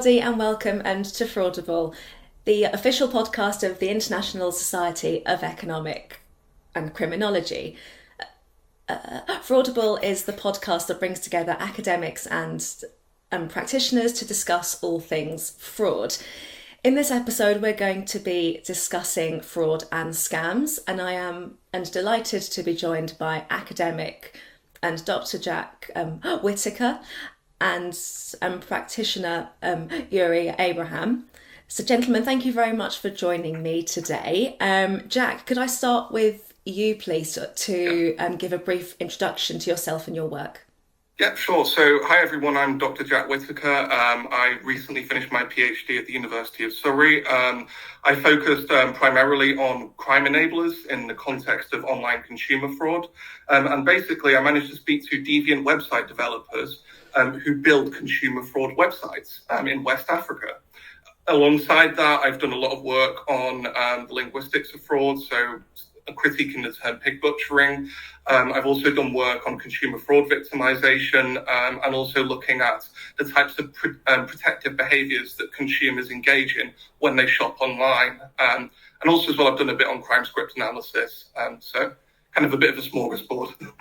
everybody, and welcome to Fraudible, the official podcast of the International Society of Economic and Criminology. Fraudible is the podcast that brings together academics and practitioners to discuss all things fraud. In this episode, we're going to be discussing fraud and scams, and I am delighted to be joined by academic and Dr. Jack Whittaker and practitioner Jorij Abraham. So, gentlemen, thank you very much for joining me today. Jack, could I start with you, please, to give a brief introduction to yourself and your work? Yeah, sure. So, hi everyone, I'm Dr. Jack Whittaker. I recently finished my PhD at the University of Surrey. I focused primarily on crime enablers in the context of online consumer fraud. And basically, I managed to speak to deviant website developers who build consumer fraud websites in West Africa. Alongside that, I've done a lot of work on the linguistics of fraud, so critiquing the term pig butchering. I've also done work on consumer fraud victimization and also looking at the types of protective behaviors that consumers engage in when they shop online. And also as well, I've done a bit on crime script analysis. So kind of a bit of a smorgasbord.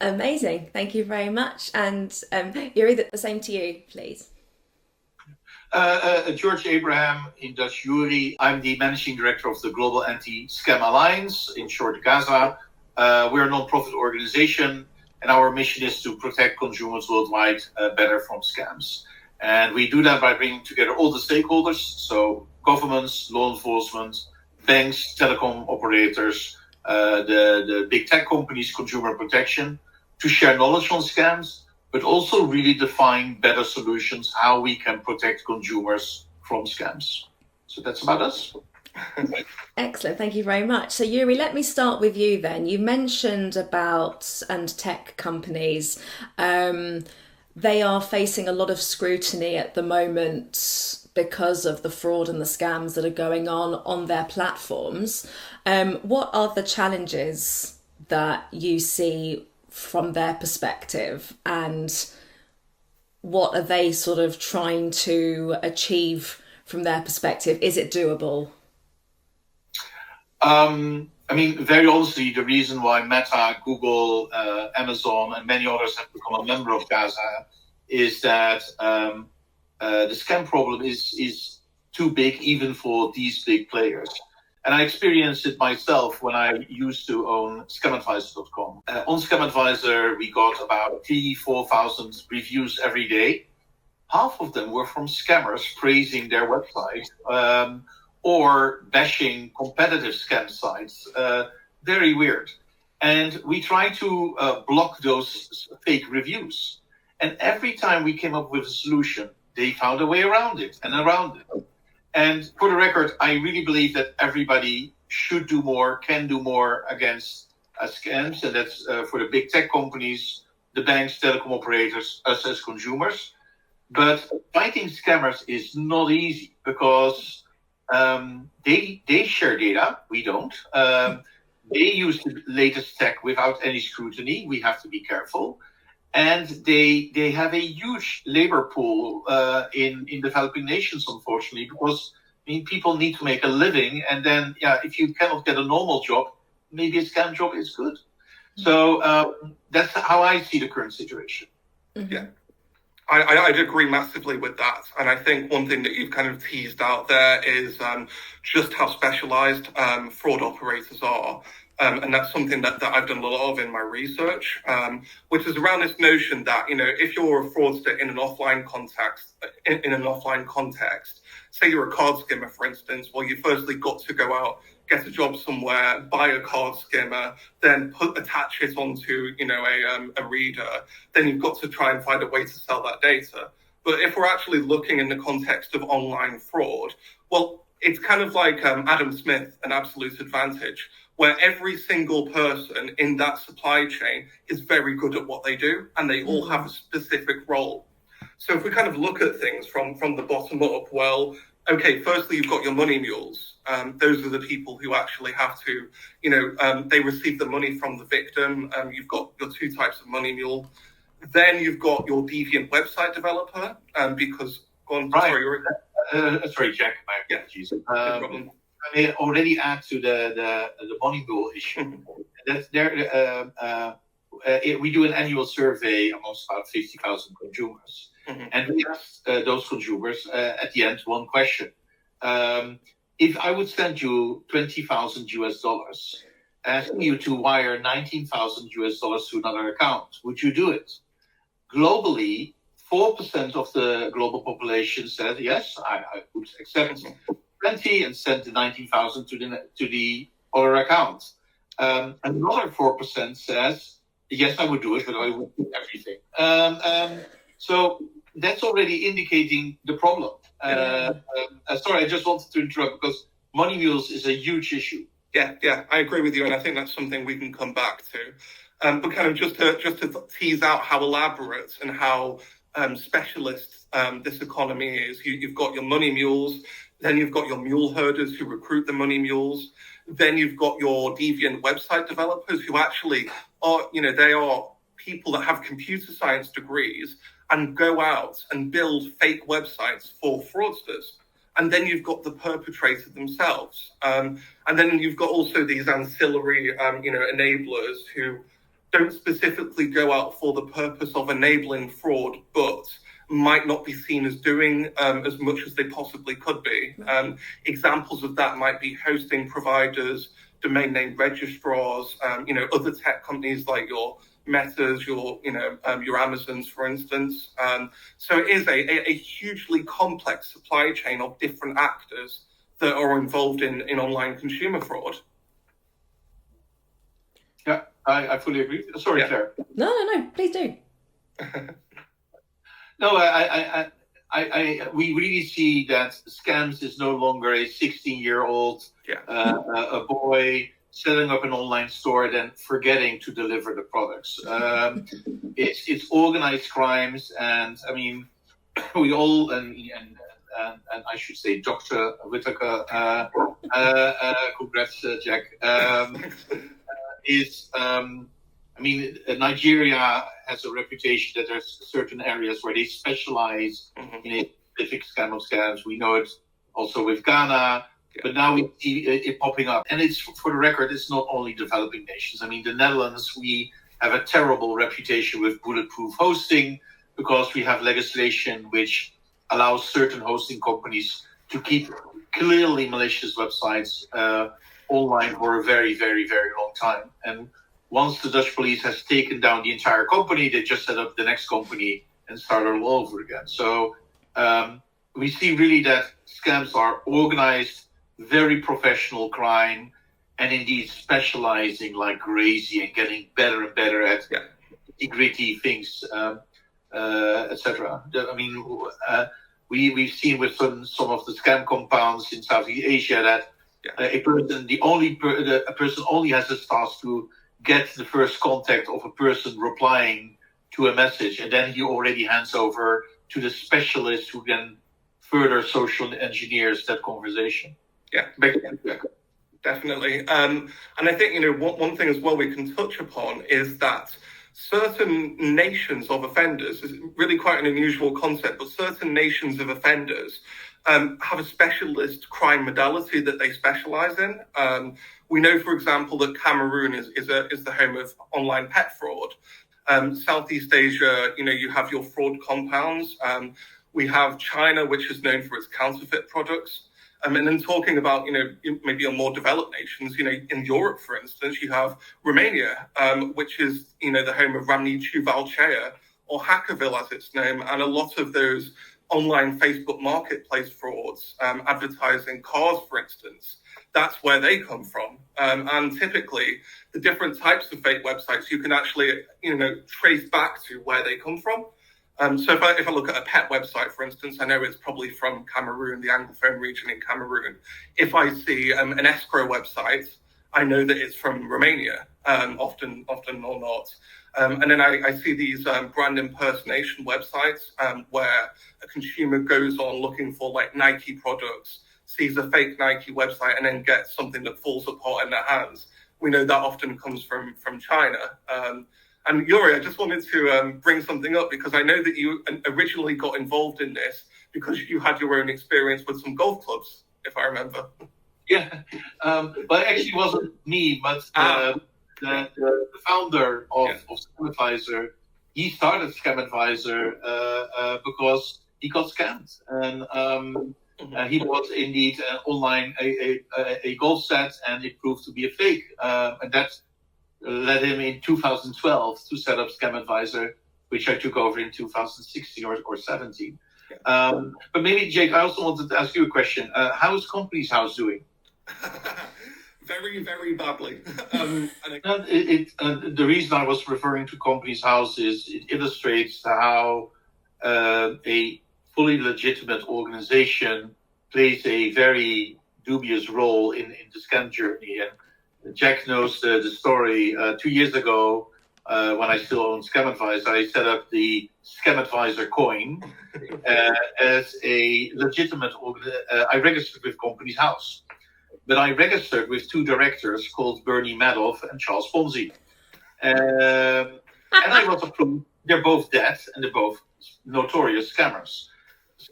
Amazing. Thank you very much. And Jorij, the same to you, please. Jorij Abraham, in Dutch Jorij. I'm the managing director of the Global Anti-Scam Alliance, in short Gaza. We're a non-profit organization, and our mission is to protect consumers worldwide better from scams. And we do that by bringing together all the stakeholders, so governments, law enforcement, banks, telecom operators, the big tech companies, consumer protection, to share knowledge on scams, but also really define better solutions, how we can protect consumers from scams. So that's about us. Excellent, thank you very much. So Jorij, let me start with you then. You mentioned about tech companies. They are facing a lot of scrutiny at the moment because of the fraud and the scams that are going on their platforms. What are the challenges that you see from their perspective, and what are they sort of trying to achieve from their perspective? Is it doable? I mean, very honestly, the reason why Meta, Google, Amazon, and many others have become a member of Gaza is that the scam problem is too big even for these big players. And I experienced it myself when I used to own scamadvisor.com. On Scamadvisor, we got about 3,000-4,000 reviews every day. Half of them were from scammers praising their website or bashing competitive scam sites. Very weird. And we tried to block those fake reviews. And every time we came up with a solution, they found a way around it and around it. And for the record, I really believe that everybody should do more, can do more against scams. And that's for the big tech companies, the banks, telecom operators, us as consumers. But fighting scammers is not easy because they share data. We don't. They use the latest tech without any scrutiny. We have to be careful. And they have a huge labor pool in developing nations, unfortunately, because people need to make a living. And then, if you cannot get a normal job, maybe a scam job is good. So that's how I see the current situation. Mm-hmm. Yeah, I'd agree massively with that. And I think one thing that you've kind of teased out there is just how specialized fraud operators are. And that's something that I've done a lot of in my research, which is around this notion that, if you're a fraudster in an offline context, say you're a card skimmer, for instance, well, you firstly got to go out, get a job somewhere, buy a card skimmer, then attach it onto, a reader. Then you've got to try and find a way to sell that data. But if we're actually looking in the context of online fraud, well, it's kind of like Adam Smith, An Absolute Advantage, where every single person in that supply chain is very good at what they do, and they all have a specific role. So if we kind of look at things from the bottom up, well, okay, firstly, you've got your money mules. Those are the people who actually have to, they receive the money from the victim. You've got your two types of money mule. Then you've got your deviant website developer, because Go on. Right. Sorry, Jack. My apologies. No problem. I may already add to the money mule issue. That's there. We do an annual survey amongst about 50,000 consumers, and we ask those consumers at the end one question: if I would send you $20,000 asking you to wire $19,000 to another account, would you do it? Globally, 4% of the global population said yes, I would accept 20 and send the 19,000 to the other account. Another 4% says yes, I would do it, but I would do everything. So that's already indicating the problem. Sorry, I just wanted to interrupt because money mules is a huge issue. Yeah, I agree with you, and I think that's something we can come back to. But kind of just to tease out how elaborate and how specialist this economy is. You've got your money mules, then you've got your mule herders who recruit the money mules, then you've got your deviant website developers who actually are, they are people that have computer science degrees and go out and build fake websites for fraudsters. And then you've got the perpetrator themselves. And then you've got also these ancillary, enablers who don't specifically go out for the purpose of enabling fraud, but might not be seen as doing as much as they possibly could be. Examples of that might be hosting providers, domain name registrars, other tech companies like your Metas, your Amazons, for instance. So it is a hugely complex supply chain of different actors that are involved in online consumer fraud. Yeah, I fully agree. Sorry, Claire. No, please do. No, we really see that scams is no longer a 16-year-old a boy setting up an online store, then forgetting to deliver the products. It's organized crimes, and I mean, we all and I should say, Dr. Whittaker, congrats, Jack. Nigeria has a reputation that there's certain areas where they specialize in a specific scams. We know it also with Ghana. But now we see it popping up. And it's, for the record, it's not only developing nations. I mean, the Netherlands, we have a terrible reputation with bulletproof hosting because we have legislation which allows certain hosting companies to keep clearly malicious websites online for a very, very, very long time. And once the Dutch police has taken down the entire company, they just set up the next company and start all over again. So we see really that scams are organized, very professional crime, and indeed specializing like crazy and getting better and better at gritty things, etc. I mean, we've seen with some of the scam compounds in Southeast Asia that a person only has the task to get the first contact of a person replying to a message, and then he already hands over to the specialist who then further social engineers that conversation. Yeah, definitely. And I think, one thing as well we can touch upon is that certain nations of offenders, is really quite an unusual concept, but certain nations of offenders have a specialist crime modality that they specialize in. We know, for example, that Cameroon is the home of online pet fraud. Southeast Asia, you have your fraud compounds. We have China, which is known for its counterfeit products. And then talking about, maybe on more developed nations, in Europe, for instance, you have Romania, which is, the home of Ramni Chuvalchea, or Hackerville as it's known, and a lot of those online Facebook marketplace frauds, advertising cars, for instance, that's where they come from. And typically, the different types of fake websites, you can actually, trace back to where they come from. So if I look at a pet website, for instance, I know it's probably from Cameroon, the Anglophone region in Cameroon. If I see an escrow website, I know that it's from Romania, often or not. And then I see these brand impersonation websites where a consumer goes on looking for like Nike products, sees a fake Nike website, and then gets something that falls apart in their hands. We know that often comes from China. And Jorij, I just wanted to bring something up because I know that you originally got involved in this because you had your own experience with some golf clubs, if I remember. Yeah, but actually it wasn't me, but the founder of Scam Advisor. He started Scam Advisor because he got scammed, and he bought indeed online a golf set, and it proved to be a fake, and that led him in 2012 to set up Scam Advisor, which I took over in 2016 or 17. But maybe, Jake, I also wanted to ask you a question. How is Companies House doing? Very, very badly. The reason I was referring to Companies House is it illustrates how a fully legitimate organization plays a very dubious role in the scam journey. And Jack knows the story. 2 years ago, when I still owned Scam Advisor, I set up the Scam Advisor coin as a legitimate I registered with Companies House. But I registered with two directors called Bernie Madoff and Charles Ponzi. And I was approved. They're both dead, and they're both notorious scammers.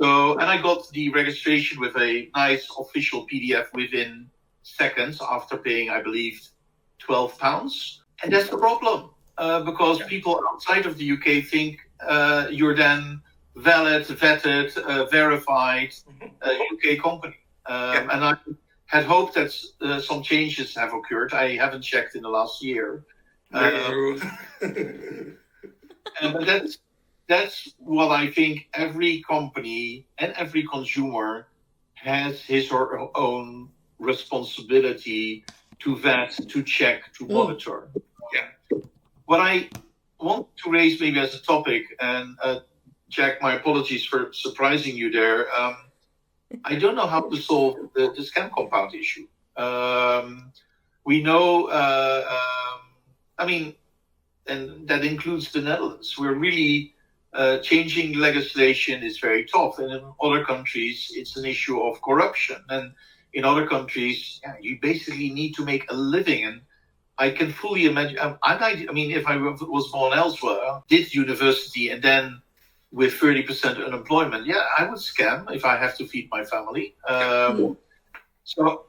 And I got the registration with a nice official PDF within seconds after paying, I believe, £12. And that's the problem, because people outside of the UK think you're then valid, vetted, verified UK company. And I had hoped that some changes have occurred. I haven't checked in the last year. But that's what I think every company and every consumer has his or her own responsibility to vet, to check, to monitor. What I want to raise maybe as a topic, and Jack, my apologies for surprising you there. I don't know how to solve the scam compound issue. We know, and that includes the Netherlands. We're really changing legislation is very tough. And in other countries, it's an issue of corruption. And in other countries, you basically need to make a living. And I can fully imagine, if I was born elsewhere, did university, and then with 30% unemployment, I would scam if I have to feed my family. So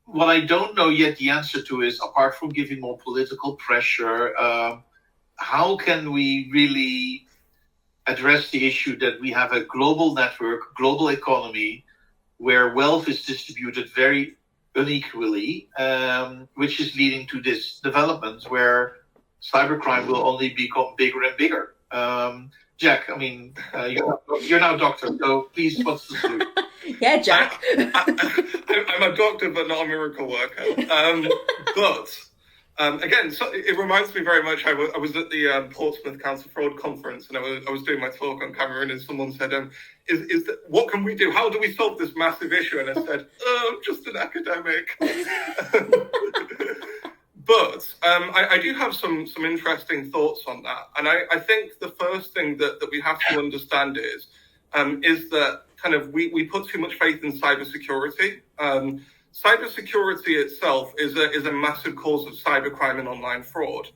what I don't know yet the answer to is, apart from giving more political pressure, how can we really address the issue that we have a global network, global economy, where wealth is distributed very unequally, which is leading to this development where cybercrime will only become bigger and bigger. Jack, you're now a doctor, so please, what's the solution? Yeah, Jack. I'm a doctor, but not a miracle worker. Again, so it reminds me very much. I was at the Portsmouth Counter Fraud Conference, and I was doing my talk on camera, and someone said, what can we do? How do we solve this massive issue? And I said, I'm just an academic. But I do have some interesting thoughts on that. And I think the first thing that we have to understand is that kind of we put too much faith in cybersecurity. Cybersecurity itself is a massive cause of cybercrime and online fraud.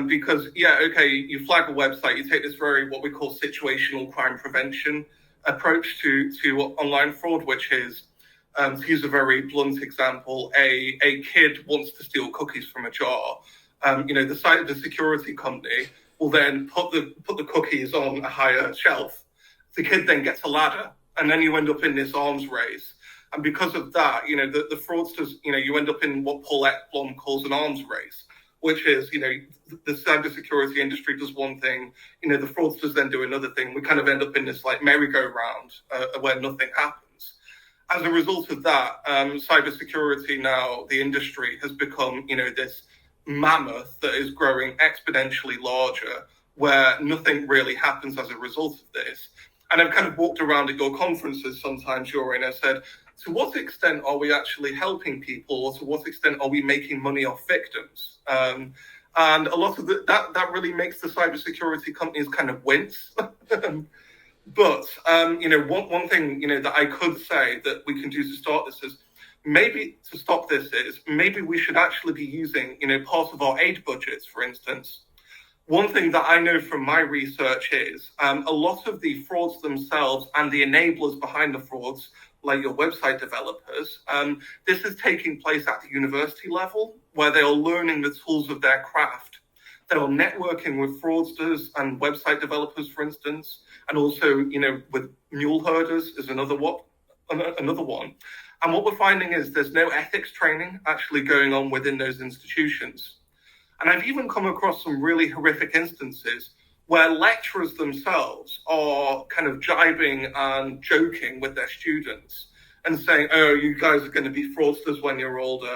Because, you flag a website, you take this very what we call situational crime prevention approach to online fraud, which is, to use a very blunt example, a kid wants to steal cookies from a jar. The security company will then put the cookies on a higher shelf. The kid then gets a ladder, and then you end up in this arms race. And because of that, the fraudsters, you end up in what Paul Ekblom calls an arms race, which is, the cybersecurity industry does one thing, the fraudsters then do another thing. We kind of end up in this like merry-go-round where nothing happens. As a result of that, cybersecurity now, the industry has become, this mammoth that is growing exponentially larger, where nothing really happens as a result of this. And I've kind of walked around at your conferences sometimes, Jorij, and I said, to what extent are we actually helping people, or to what extent are we making money off victims? And a lot of that really makes the cybersecurity companies kind of wince. But, one thing, that I could say that we can do to start this is maybe we should actually be using, part of our aid budgets, for instance, one thing that I know from my research is a lot of the frauds themselves and the enablers behind the frauds, like your website developers, this is taking place at the university level, where they are learning the tools of their craft. They are networking with fraudsters and website developers, for instance, and also, with mule herders is another one. And what we're finding is there's no ethics training actually going on within those institutions. And I've even come across some really horrific instances where lecturers themselves are kind of jibing and joking with their students and saying, oh, you guys are going to be fraudsters when you're older.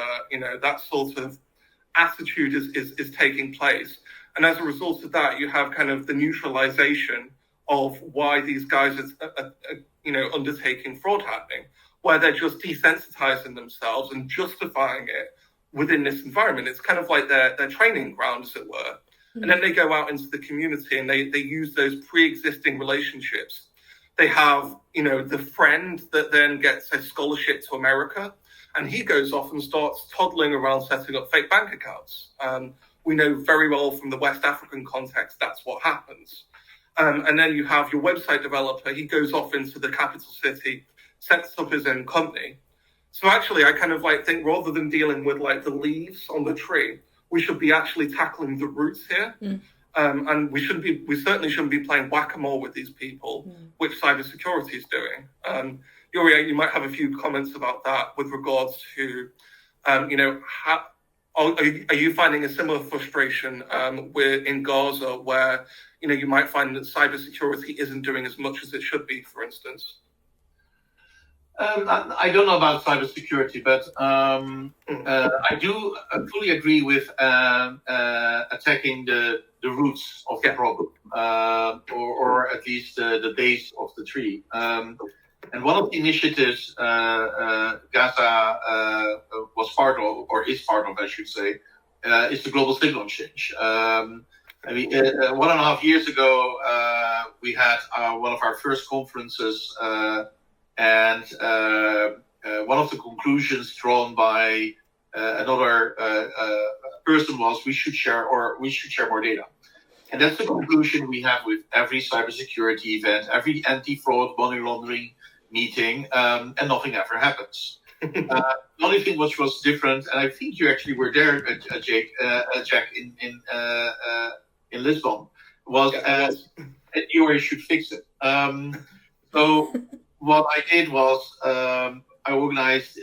That sort of attitude is taking place. And as a result of that, you have kind of the neutralization of why these guys are undertaking fraud happening, where they're just desensitizing themselves and justifying it within this environment. It's kind of like their training ground, as it were. Mm-hmm. And then they go out into the community and they use those pre-existing relationships. They have, the friend that then gets a scholarship to America, and he goes off and starts toddling around setting up fake bank accounts. We know very well from the West African context that's what happens. And then you have your website developer. He goes off into the capital city, sets up his own company. So actually, I kind of think rather than dealing with the leaves on the tree, we should be actually tackling the roots here. Mm. And we certainly shouldn't be playing whack-a-mole with these people, which cybersecurity is doing. Jorij, you might have a few comments about that with regards to, are you finding a similar frustration in Gaza where, you might find that cybersecurity isn't doing as much as it should be, for instance? I don't know about cybersecurity, but I do fully agree with attacking the roots of the problem, or at least the base of the tree. And one of the initiatives Gaza was part of, or is part of, I should say, is the Global Signal Exchange. 1.5 years ago, we had one of our first conferences, and one of the conclusions drawn by another person was we should share more data. And that's the conclusion we have with every cybersecurity event, every anti-fraud, money laundering meeting, and nothing ever happens. The only thing which was different, and I think you actually were there, Jack, in Lisbon, was you should fix it. So what I did was I organized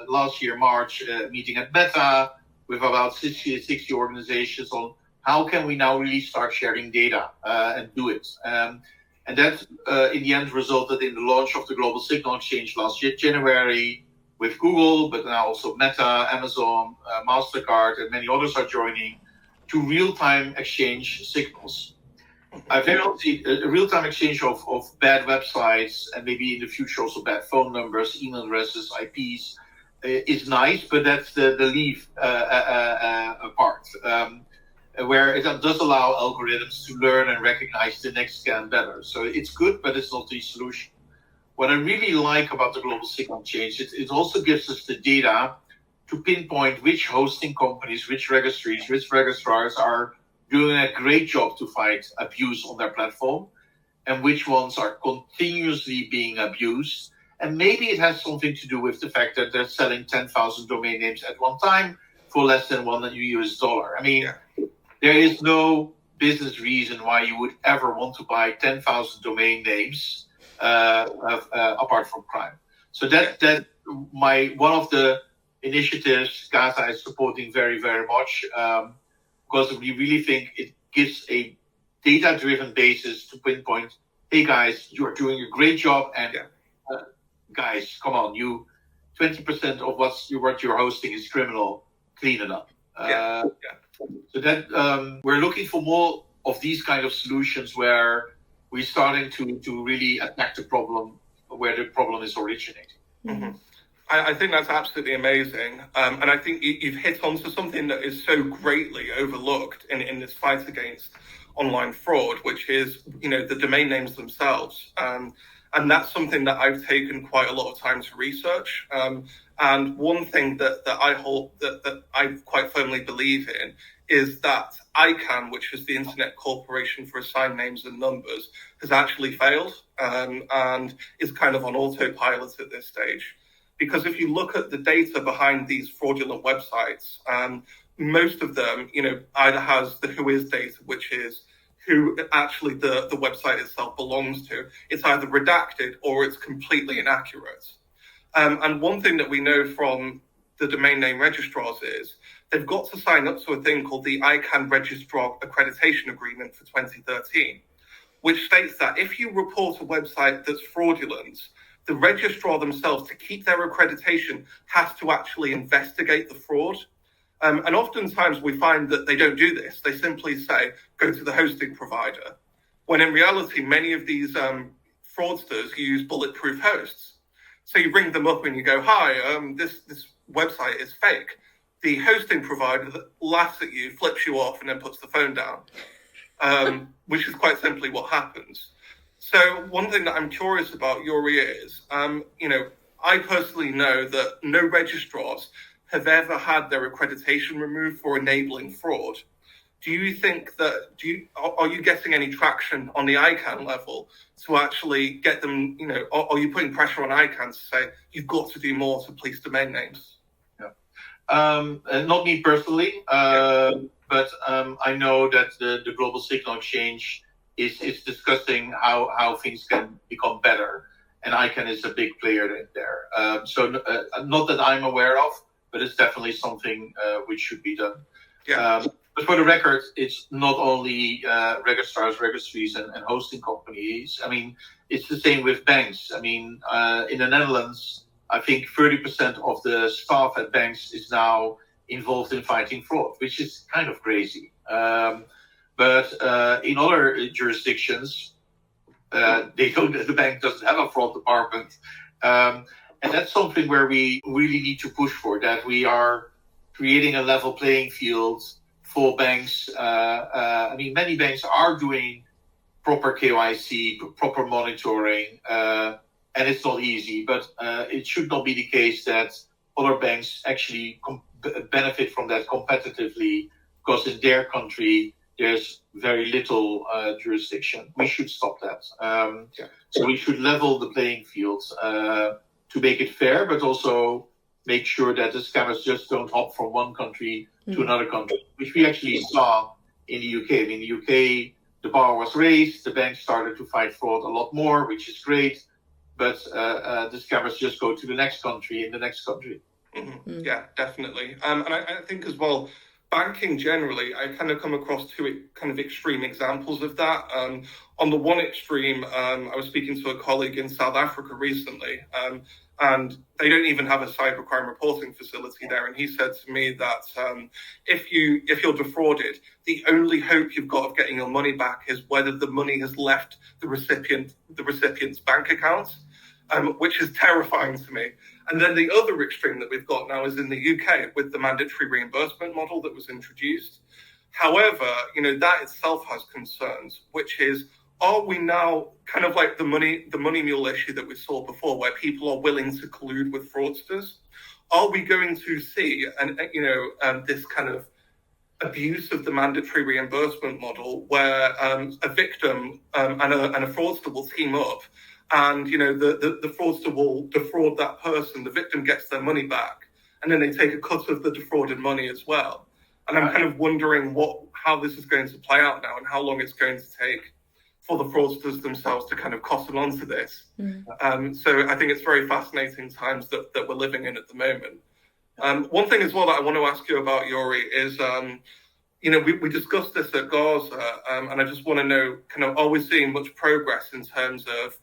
last year, March, a meeting at Meta with about 60 organizations on how can we now really start sharing data and do it. And that, in the end, resulted in the launch of the Global Signal Exchange last year, January, with Google, but now also Meta, Amazon, MasterCard, and many others are joining to real-time exchange signals. I very often see a real-time exchange of bad websites and maybe in the future also bad phone numbers, email addresses, IPs is nice, but that's the leaf part. Where it does allow algorithms to learn and recognize the next scan better. So it's good, but it's not the solution. What I really like about the Global Signal Exchange, it also gives us the data to pinpoint which hosting companies, which registries, which registrars are doing a great job to fight abuse on their platform, and which ones are continuously being abused. And maybe it has something to do with the fact that they're selling 10,000 domain names at one time for less than $1 US. I mean, there is no business reason why you would ever want to buy 10,000 domain names apart from crime. So that one of the initiatives Gaza is supporting very, very much, because we really think it gives a data-driven basis to pinpoint, hey guys, you're doing a great job, and guys, come on, 20% of what you're hosting is criminal, clean it up. So that we're looking for more of these kind of solutions where we're starting to really attack the problem where the problem is originating. Mm-hmm. I think that's absolutely amazing. And I think you've hit onto something that is so greatly overlooked in this fight against online fraud, which is, the domain names themselves. And that's something that I've taken quite a lot of time to research. And one thing that I hold that I quite firmly believe in is that ICANN, which is the Internet Corporation for Assigned Names and Numbers, has actually failed and is kind of on autopilot at this stage. Because if you look at the data behind these fraudulent websites, most of them, either has the whois data, which is who actually the website itself belongs to. It's either redacted or it's completely inaccurate. And one thing that we know from the domain name registrars is they've got to sign up to a thing called the ICANN Registrar Accreditation Agreement for 2013, which states that if you report a website that's fraudulent, the registrar themselves, to keep their accreditation, has to actually investigate the fraud. And oftentimes we find that they don't do this. They simply say, go to the hosting provider. When in reality, many of these fraudsters use bulletproof hosts. So you ring them up and you go, hi, this website is fake. The hosting provider laughs at you, flips you off, and then puts the phone down, which is quite simply what happens. So one thing that I'm curious about, Jorij, is, I personally know that no registrars have ever had their accreditation removed for enabling fraud. Do you think that, are you getting any traction on the ICANN level to actually get them, are you putting pressure on ICANN to say, you've got to do more to police domain names? Not me personally, but I know that the Global Signal Exchange is discussing how things can become better, and ICANN is a big player in there. So not that I'm aware of, but it's definitely something which should be done. Yeah. But for the record, it's not only registrars, registries, and hosting companies. I mean, it's the same with banks. I mean, in the Netherlands, I think 30% of the staff at banks is now involved in fighting fraud, which is kind of crazy. But in other jurisdictions, the bank doesn't have a fraud department. And that's something where we really need to push for, that we are creating a level playing field for banks. I mean, many banks are doing proper KYC, proper monitoring, and it's not easy, but it should not be the case that other banks actually benefit from that competitively, because in their country, there's very little jurisdiction. We should stop that. So we should level the playing field to make it fair, but also make sure that the scammers just don't hop from one country to another country, which we actually saw in the UK. I mean, in the UK, the bar was raised, the banks started to fight fraud a lot more, which is great, but the scammers just go to the next country and the next country. Mm-hmm. Yeah, definitely. And I think as well, banking generally, I kind of come across two kind of extreme examples of that. On the one extreme, I was speaking to a colleague in South Africa recently, and they don't even have a cybercrime reporting facility there. And he said to me that if you're defrauded, the only hope you've got of getting your money back is whether the money has left the recipient's bank account, which is terrifying to me. And then the other extreme that we've got now is in the UK with the mandatory reimbursement model that was introduced. However, that itself has concerns, which is, are we now kind of like the money mule issue that we saw before, where people are willing to collude with fraudsters? Are we going to see this kind of abuse of the mandatory reimbursement model, where a victim and a fraudster will team up, and the fraudster will defraud that person, the victim gets their money back, and then they take a cut of the defrauded money as well? And I'm kind of wondering how this is going to play out now, and how long it's going to take for the fraudsters themselves to kind of costle onto this. So I think it's very fascinating times that we're living in at the moment. One thing as well that I want to ask you about, Jorij, is we discussed this at Gaza, and I just want to know, kind of, are we seeing much progress in terms of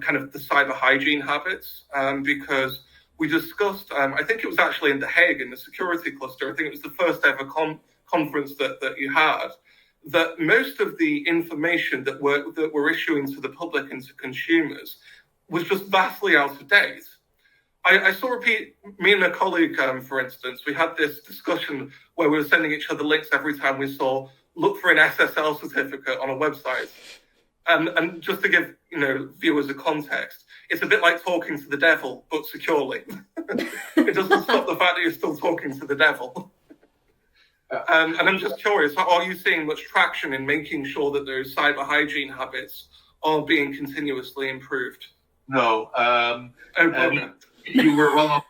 kind of the cyber hygiene habits? Because we discussed, I think it was actually in The Hague in the security cluster, I think it was the first ever conference that you had, that most of the information that we're issuing to the public and to consumers was just vastly out of date. I saw me and a colleague, for instance, we had this discussion where we were sending each other links every time we saw, look for an SSL certificate on a website. And just to give viewers a context, it's a bit like talking to the devil, but securely. It doesn't stop the fact that you're still talking to the devil. And I'm just curious, are you seeing much traction in making sure that those cyber hygiene habits are being continuously improved? No. You were one of.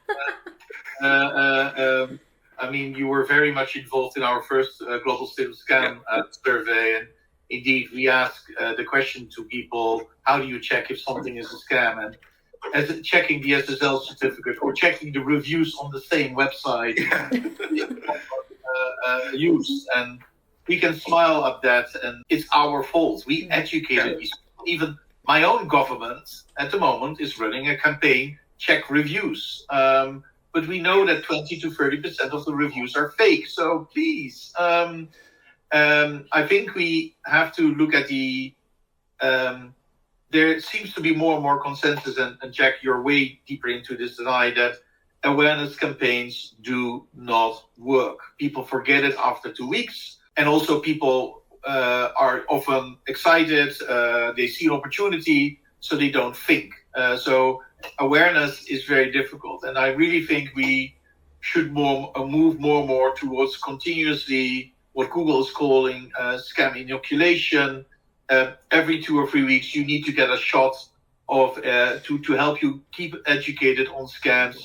You were very much involved in our first global scam survey, and indeed, we ask the question to people: how do you check if something is a scam? And as checking the SSL certificate or checking the reviews on the same website used, and we can smile at that, and it's our fault. We educated these people. Even my own government at the moment is running a campaign: check reviews. But we know that 20 to 30% of the reviews are fake. So please, I think we have to look at the. There seems to be more and more consensus, and Jack, you're way deeper into this than I, that awareness campaigns do not work. People forget it after 2 weeks, and also people are often excited. They see an opportunity, so they don't think. So awareness is very difficult, and I really think we should move more and more towards continuously what Google is calling scam inoculation. Every 2 or 3 weeks, you need to get a shot of to help you keep educated on scams,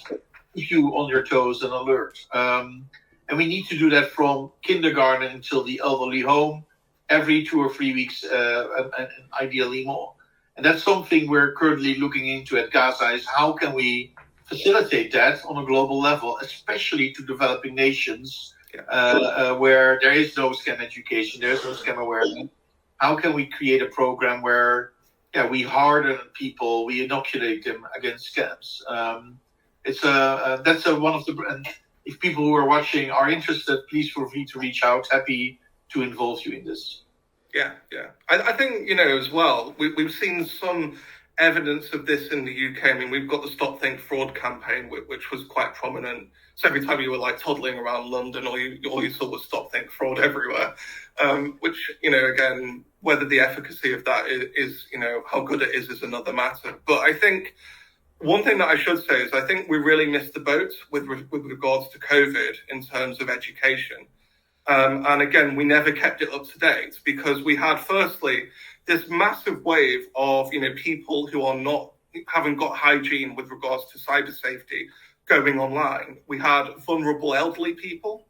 keep you on your toes and alert. And we need to do that from kindergarten until the elderly home, every 2 or 3 weeks, and ideally more. And that's something we're currently looking into at Gaza, is how can we facilitate that on a global level, especially to developing nations where there is no scam education, there is no scam awareness. How can we create a program where we harden people, we inoculate them against scams? That's one of the. And if people who are watching are interested, please feel free to reach out. Happy to involve you in this. Yeah. I think, as well, we've seen some evidence of this in the UK. I mean, we've got the Stop Think Fraud campaign, which was quite prominent. So every time you were toddling around London, all you saw was Stop Think Fraud everywhere. Which, again, whether the efficacy of that is how good it is another matter. But I think one thing that I should say is I think we really missed the boat with regards to COVID in terms of education. And again, we never kept it up to date because we had, firstly, this massive wave of people who haven't got hygiene with regards to cyber safety going online. We had vulnerable elderly people.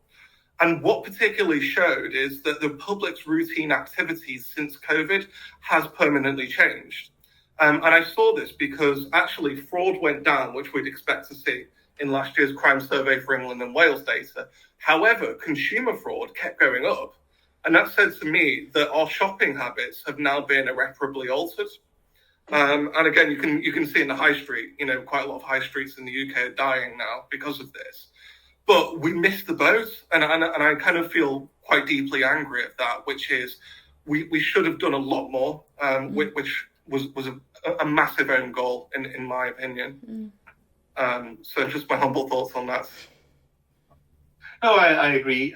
And what particularly showed is that the public's routine activities since COVID has permanently changed. And I saw this because actually fraud went down, which we'd expect to see in last year's crime survey for England and Wales data. However, consumer fraud kept going up. And that said to me that our shopping habits have now been irreparably altered. And again, you can see in the high street, quite a lot of high streets in the UK are dying now because of this. But we missed the boat, and I kind of feel quite deeply angry at that, which is we should have done a lot more, which was a massive own goal, in my opinion. So just my humble thoughts on that. No, I agree.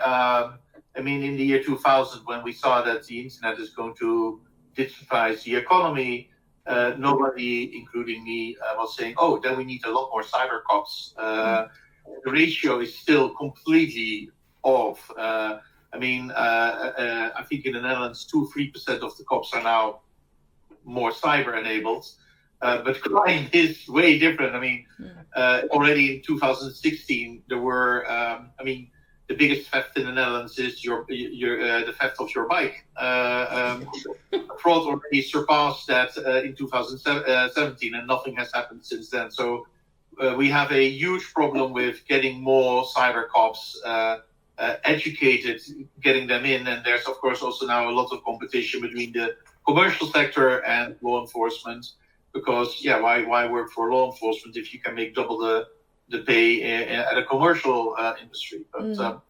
In the year 2000, when we saw that the internet is going to digitize the economy, nobody, including me, was saying, then we need a lot more cyber cops. The ratio is still completely off. I think in the Netherlands, 2-3% of the cops are now more cyber enabled. But crime is way different. Already in 2016, there were, the biggest theft in the Netherlands is the theft of your bike. Fraud already surpassed that in 2017, and nothing has happened since then. So we have a huge problem with getting more cyber cops educated, getting them in. And there's, of course, also now a lot of competition between the commercial sector and law enforcement. Because, why work for law enforcement if you can make double the pay at a commercial industry? But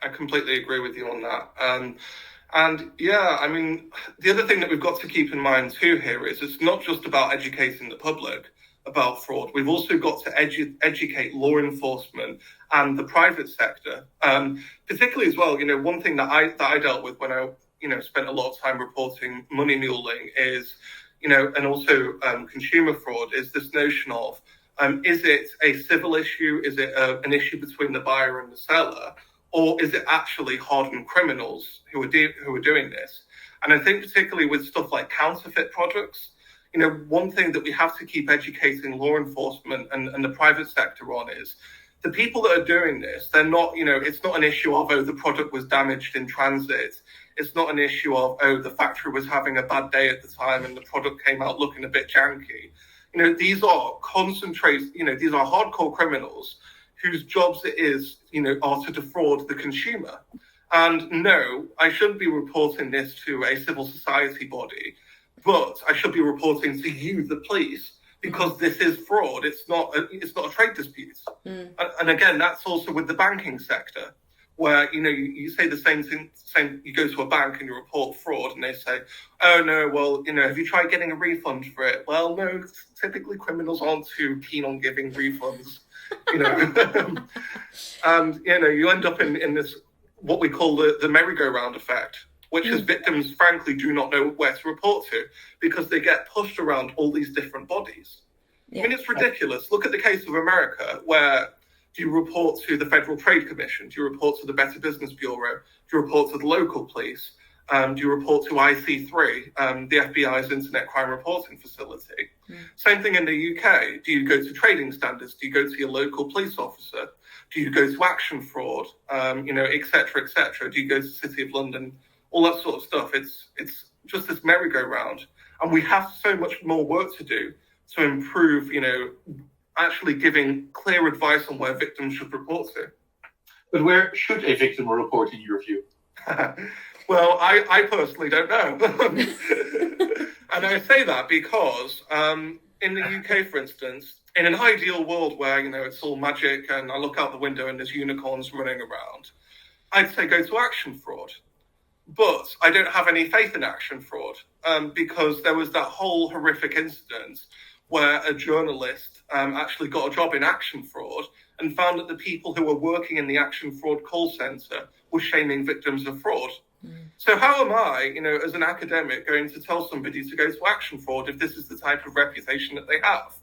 I completely agree with you on that. The other thing that we've got to keep in mind too here is it's not just about educating the public about fraud. We've also got to educate law enforcement and the private sector, particularly as well. One thing that I dealt with when I spent a lot of time reporting money muling is, and also consumer fraud, is this notion of, is it a civil issue? Is it an issue between the buyer and the seller? Or is it actually hardened criminals who are doing this? And I think particularly with stuff like counterfeit products, one thing that we have to keep educating law enforcement and the private sector on is the people that are doing this, they're not, it's not an issue of, oh, the product was damaged in transit. It's not an issue of, oh, the factory was having a bad day at the time and the product came out looking a bit janky. These are these are hardcore criminals whose jobs it is, are to defraud the consumer. And no, I shouldn't be reporting this to a civil society body, but I should be reporting to you, the police, because this is fraud. It's not a trade dispute. And again, that's also with the banking sector, where you say the same thing. You go to a bank and you report fraud, and they say, "Oh no, well, have you tried getting a refund for it?" Well, no, typically criminals aren't too keen on giving refunds. And you end up in this what we call the merry-go-round effect, which is victims, frankly, do not know where to report to because they get pushed around all these different bodies. Yeah. I mean, it's ridiculous. Look at the case of America, where do you report to the Federal Trade Commission? Do you report to the Better Business Bureau? Do you report to the local police? Do you report to IC3, the FBI's Internet Crime Reporting Facility? Same thing in the UK. Do you go to trading standards? Do you go to your local police officer? Do you go to action fraud? Et cetera, et cetera. Do you go to the City of London? All that sort of stuff. It's just this merry-go-round. And we have so much more work to do to improve, actually giving clear advice on where victims should report to. But where should a victim report, in your view? Well, I personally don't know. And I say that because in the UK, for instance, in an ideal world where, it's all magic and I look out the window and there's unicorns running around, I'd say go to action fraud. But I don't have any faith in action fraud because there was that whole horrific incident where a journalist actually got a job in action fraud and found that the people who were working in the action fraud call centre were shaming victims of fraud. So how am I, as an academic, going to tell somebody to go to action fraud if this is the type of reputation that they have?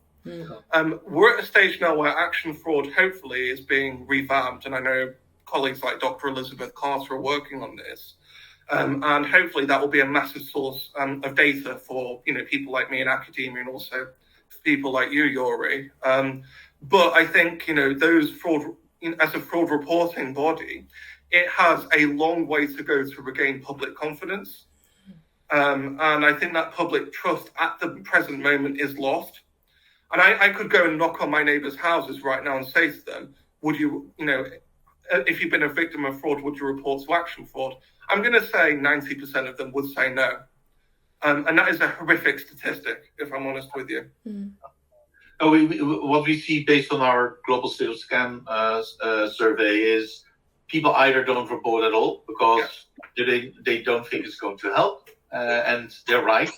We're at a stage now where action fraud, hopefully, is being revamped. And I know colleagues like Dr. Elizabeth Carter are working on this. And hopefully that will be a massive source of data for, people like me in academia and also for people like you, Jorij. But I think, those fraud, as a fraud reporting body, it has a long way to go to regain public confidence. And I think that public trust at the present moment is lost. And I could go and knock on my neighbours' houses right now and say to them, would you, if you've been a victim of fraud, would you report to action fraud? I'm going to say 90% of them would say no. And that is a horrific statistic, if I'm honest with you. What we see based on our global state of scam survey is people either don't report at all because they don't think it's going to help. And they're right.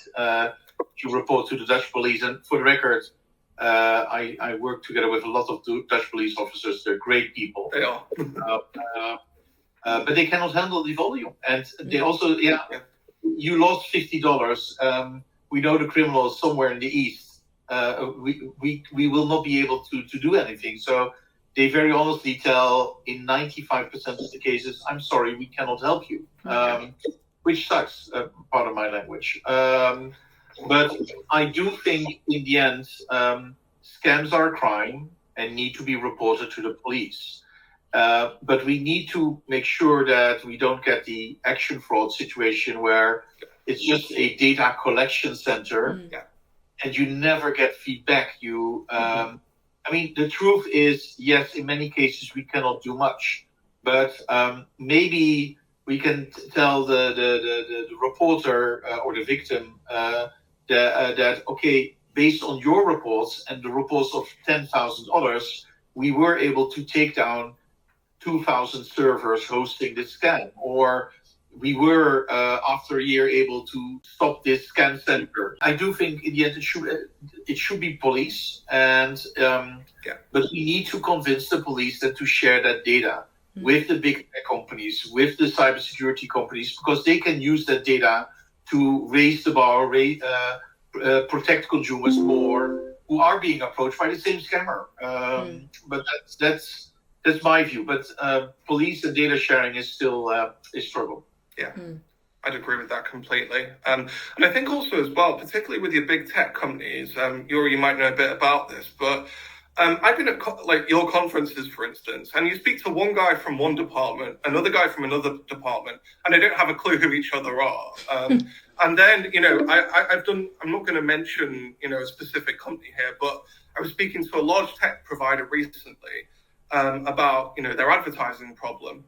You report to the Dutch police. And for the record, I work together with a lot of Dutch police officers. They're great people. They are. But they cannot handle the volume. And they also, you lost $50. We know the criminal is somewhere in the east. We will not be able to do anything. So they very honestly tell, in 95% of the cases, I'm sorry, we cannot help you. Which sucks, part of my language. But I do think, in the end, scams are a crime and need to be reported to the police. But we need to make sure that we don't get the action fraud situation where it's just a data collection center and you never get feedback. The truth is, yes, in many cases we cannot do much, but maybe we can tell the reporter or the victim that, okay, based on your reports and the reports of 10,000 others, we were able to take down 2,000 servers hosting this scam, or we were, after a year, able to stop this scam center. I do think, in the end, it should be police, but we need to convince the police that to share that data. with the big tech companies, with the cybersecurity companies, because they can use that data to raise the bar, protect consumers more who are being approached by the same scammer. But that's my view. But police and data sharing is still a struggle. Yeah. I'd agree with that completely. And I think also as well, particularly with your big tech companies, Jorij, you might know a bit about this, but I've been at like your conferences, for instance, and you speak to one guy from one department, another guy from another department, and they don't have a clue who each other are. And then, I'm not going to mention, a specific company here, but I was speaking to a large tech provider recently about, their advertising problem.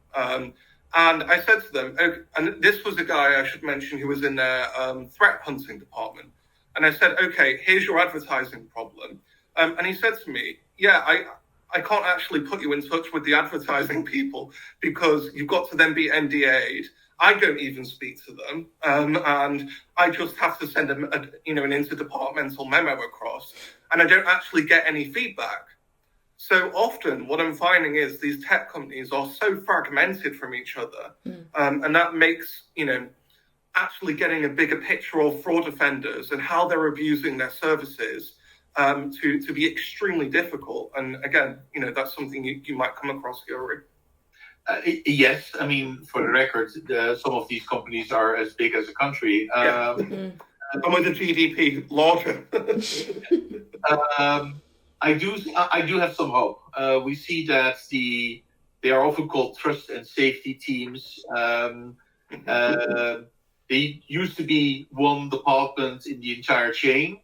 And I said to them, and this was a guy I should mention who was in their threat hunting department. And I said, okay, here's your advertising problem. And he said to me, yeah, I can't actually put you in touch with the advertising people because you've got to then be NDA'd. I don't even speak to them. And I just have to send them, an interdepartmental memo across. And I don't actually get any feedback. So often what I'm finding is these tech companies are so fragmented from each other. And that makes, actually getting a bigger picture of fraud offenders and how they're abusing their services to be extremely difficult. And again, that's something you might come across, Jorij. Yes, I mean, for the record, some of these companies are as big as a country. Some of the GDP larger. I do have some hope. We see that they are often called trust and safety teams. They used to be one department in the entire chain,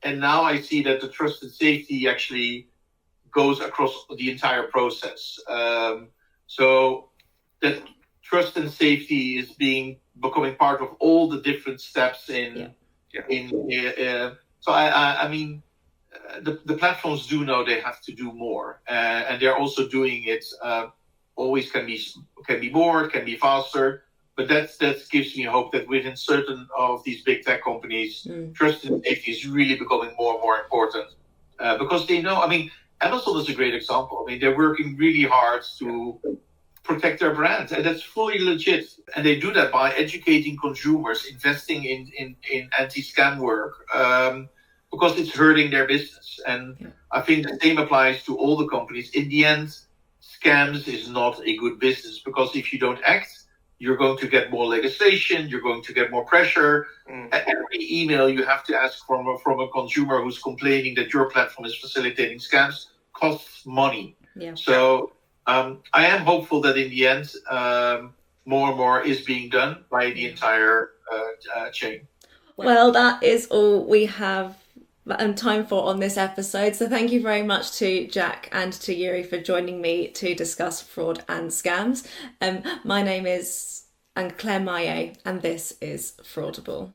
and now I see that the trust and safety actually goes across the entire process. So that trust and safety is becoming part of all the different steps in. So I mean. The platforms do know they have to do more, and they're also doing it. Always can be more, can be faster, but that gives me hope that within certain of these big tech companies, trust and safety is really becoming more and more important because they know. I mean, Amazon is a great example. I mean, they're working really hard to protect their brand, and that's fully legit. And they do that by educating consumers, investing in anti-scam work. Because it's hurting their business. And I think the same applies to all the companies. In the end, scams is not a good business because if you don't act, you're going to get more legislation, you're going to get more pressure. Every email you have to ask from a consumer who's complaining that your platform is facilitating scams costs money. So I am hopeful that in the end, more and more is being done by the entire chain. Well, that is all we have time for on this episode. So thank you very much to Jack and to Jorij for joining me to discuss fraud and scams. My name is Claire Maillet, and this is Fraudible.